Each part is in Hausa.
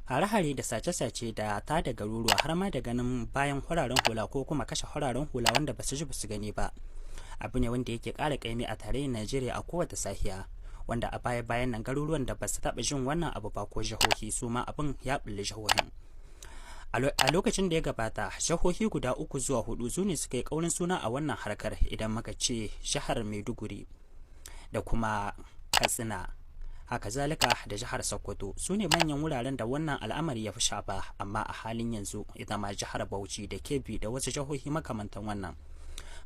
hare-hare da sace-sace da ta da garuruwa har ma da ganin bayan fararen hula ko kuma kashe fararen hula wanda basu ji basu gani ba abu ne wanda yake ƙara kaimi a tarayyar Najeriya a kowace safiya, wanda a baya-bayan nan garuruwan da basu taɓa jin wannan abu ba ko jihohi su ma abin ya bulli jihohin. A lokacin da ya gabata jihohi guda 3 zuwa 4 su ne suka yi ƙaurin suna a wannan harkar, idan muka ce jihar Maiduguri da kuma Katsina, haka zalika da jihar Sokoto su ne manyan wuraren da wannan al'amari ya fi shafa. Amma a halin yanzu ita ma jihar Bauchi da Kebbi da wasu jihohi makamantan wannan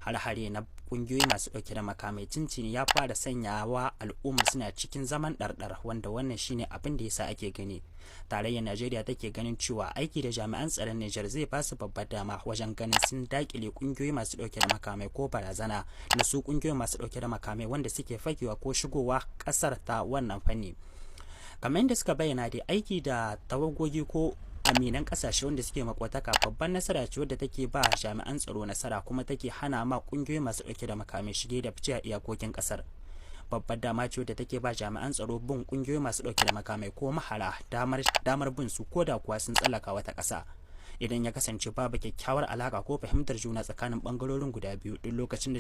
har-hare na kungiyoyi masu dauke da makamai cincin ya fara sanyawa al'umma suna cikin zaman ɗarɗar, wanda wannan shine abin da yasa ake gani tarayyar Najeriya take ganin cewa aiki da jami'an tsaron Niger zai ba su babbar dama wajen ganin sun dakile kungiyoyi masu dauke da makamai ko barazana na su kungiyoyi masu dauke da makamai wanda suke fakewa ko shigowa kasar ta wannan fanni. Kamar yadda suka bayyana dai aiki da tawagogi ko aminan kasashe wanda suke makwataka babban nasara ce wadda take ba jami'an tsaro nasara, kuma take hana ma kungiyoyi masu dauke da makamai shige da fice a iyakokin kasar. Babbar dama ce wadda take ba jami'an tsaro bin kungiyoyi masu dauke da makamai ko mahara damar bin su koda kuwa sun tsallaka wata kasa, idan ya kasance babu kyakkyawar alaka ko fahimtar juna tsakanin bangarorin guda biyu. Duk lokacin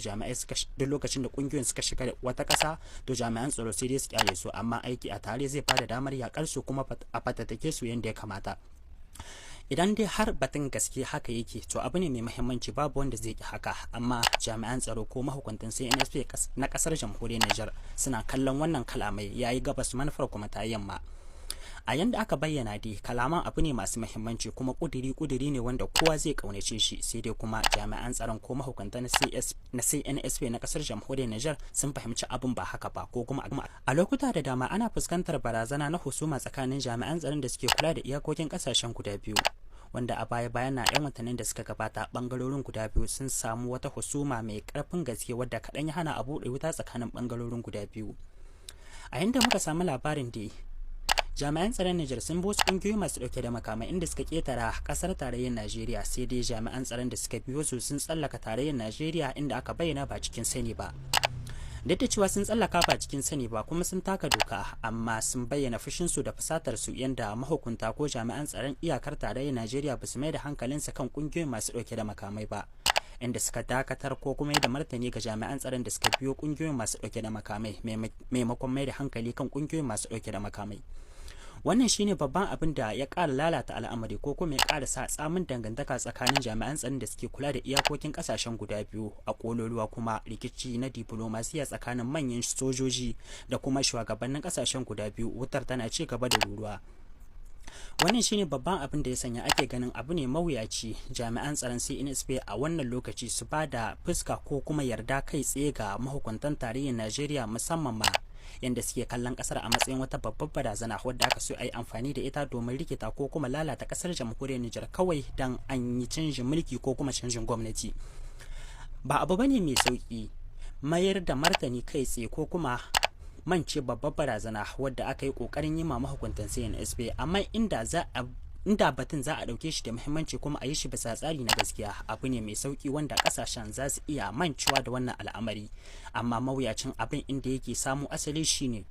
da kungiyoyin suka shiga wata kasa, to jami'an tsaro sai dai su kyale su, amma aiki a tare zai bada damar yakar su kuma a fatattake su yadda ya kamata. Idan dai har batun gaske haka yake, to abu ne mai muhimmanci, babu wanda zai ki haka, amma jami'an tsaro ko mahukuntan CNSP na kasar jamhuriyar Niger suna kallon wannan kalamai yayi gabas manufar kuma ta yamma. A yanda aka bayyana dai kalaman abu ne masu muhimmanci kuma kudiri ne wanda kowa zai kaunace shi, sai dai kuma jami'an tsaron ko mahukuntan na CNSP na kasar jamhuriyar Niger sun fahimci abin ba haka ba, ko kuma a lokuta da dama ana fuskantar barazana na husuma tsakanin jami'an tsaron da suke kula da iyakokin kasashen guda biyu, wanda a baya-bayan na 'yan watannin da suka gabata bangarorin guda biyu sun samu wata husuma mai karfin gaske wadda kaɗan ya hana a buɗe wuta tsakanin bangarorin guda biyu. A yanda muka samu labarin dai jami'an tsaron Niger sun bi wasu kungiyoyi masu dauke da makamai inda suka ketara kasar tarayyar Najeriya, sai dai jami'an tsaron da suka biyo su sun tsallaka tarayyar Najeriya inda aka bayyana ba cikin sani ba. Duk da cewa sun tsallaka ba cikin sani ba kuma sun taka doka, amma sun bayyana fushinsu da fusatar su yanda mahukunta ko jami'an tsaron iyakar tarayyar Najeriya ba su mai da hankalinsa kan kungiyoyin masu dauke da makamai ba, inda suka dakatar ko kuma da martani ga jami'an tsaron da suka biyo kungiyoyin masu dauke da makamai maimakon mai da hankali kan kungiyoyin masu dauke da makamai. Wannan shine babban abin da ya ƙara lalata al'amari ko kuma ya ƙara sa tsamin dangantaka tsakanin jami'an tsaron da suke kula da iyakokin ƙasashen guda biyu a kololuwa, kuma rikici na diplomasiya tsakanin manyan sojoji da kuma shugabannin ƙasashen guda biyu wutar tana ci gaba da ruruwa. Wannan shine babban abin da ya sanya ake ganin abu ne mawuyaci jami'an tsaron CNSP a wannan lokaci su ba da fuska ko kuma yarda kai tsaye ga mahukuntan tarayyar Najeriya, musamman ma yanda suke kallon kasar a matsayin wata babbar barazana wadda aka so a yi amfani da ita domin rikita ko kuma lalata kasar jamhuriyar Niger kawai dan an yi canjin mulki ko kuma canjin gwamnati. Ba abu bane mai sauki mayar da martani kai tsaye ko kuma mance babbar barazana wadda aka yi kokarin yi ma mahukuntan CNSP, amma inda batun za a dauke shi da muhimmanci kuma a yi shi bisa tsari na gaskiya, abu ne mai sauki wanda kasashen za su iya mancewa da wannan al'amari. Amma mawuyacin abin inda yake samu asali shine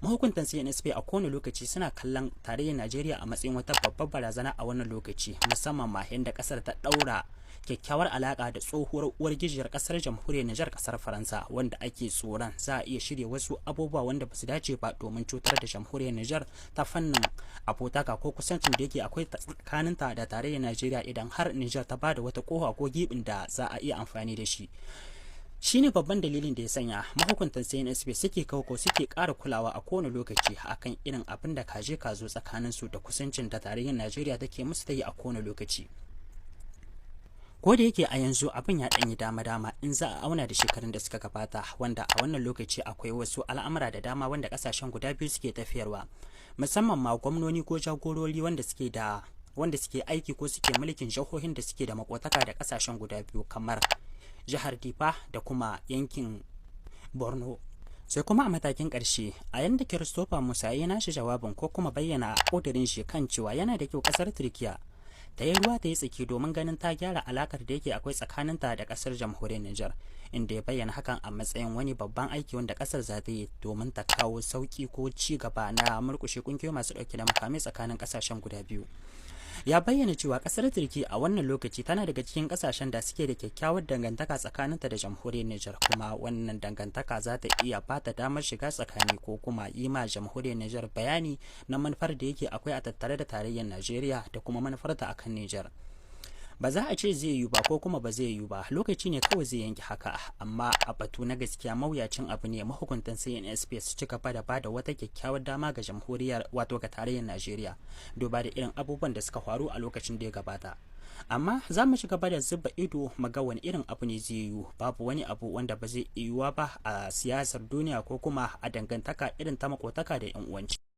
mahukuntan CNSP a kowane lokaci suna kallon tarayyar Najeriya a matsayin wata babbar barazana a wannan lokaci, musamman ma yanda kasar ta daura kyakkyawar alaka da tsohuwar uwar gijiyar kasar jamhuriyar Niger, kasar Faransa, wanda ake tsoron za a iya shirya wasu abubuwa wanda ba su dace ba domin cutar da jamhuriyar Niger ta fannin abotaka ko kusancin da yake akwai tsakaninta da tarayyar Najeriya idan har Niger ta bada wata kofa ko gibin da za a iya amfani da shi. Shine babban dalilin da ya sanya mahukuntan CNSP suke ƙara kulawa a kowane lokaci akan irin abin da kaje ka zo tsakanin su da kusancin da tarayyar Najeriya take musu ta yi a kowane lokaci. Ko da yake a yanzu abin ya ɗanyi dama-dama in za a auna da shekarun da suka gabata, wanda a wannan lokaci akwai wasu al'amura da dama wanda kasashen guda biyu suke tafiyarwa, musamman ma gwamnoni ko jagorori wanda suke aiki ko suke mulkin jihohin da suke da makotaka da kasashen guda biyu kamar jihar Difa da kuma yankin Borno. Sai kuma a matakin ƙarshe, a yanda Christopher Musa ya nashi jawabin ko kuma bayyana ƙudurin shi kan cewa yana da kyau ƙasar Turkiya ta yi ruwa ta yi tsaki domin ganin ta gyara alakar da yake akwai tsakaninta da kasar jamhuriyar Nijar, inda ya bayyana hakan a matsayin wani babban aiki wanda kasar za ta yi domin ta kawo sauki ko ci gaba na murkushe kungiyoyi masu dauke da makamai tsakanin kasashen guda biyu. Ya bayyana cewa kasar Turki a wannan lokaci tana daga cikin kasashen da suke da kyakkyawar dangantaka tsakaninta da jamhuriyar Nijar, kuma wannan dangantaka za ta iya bata damar shiga tsakani ko kuma yi ma jamhuriyar Nijar bayani na manufar da yake akwai a tattare da tarayyar Najeriya da kuma manufarta akan Nijar. Ba za a ce zai yiwu ba ko kuma ba zai yiwu ba, lokaci ne kawai zai yanke haka, amma a batu na gaskiya mawuyacin abu ne mahukuntan CNSP su ci gaba da bada wata kyakkyawar dama ga jamhuriyar wato ga tarayyar Najeriya, duba da irin abubuwan da suka faru a lokacin da ya gabata. Amma za mu ci gaba da zuba ido mu ga wani irin abu ne zai yiwu. Babu wani abu wanda ba zai yiwuwa ba a siyasar duniya ko kuma a dangantaka irin ta makotaka da 'yan uwanci.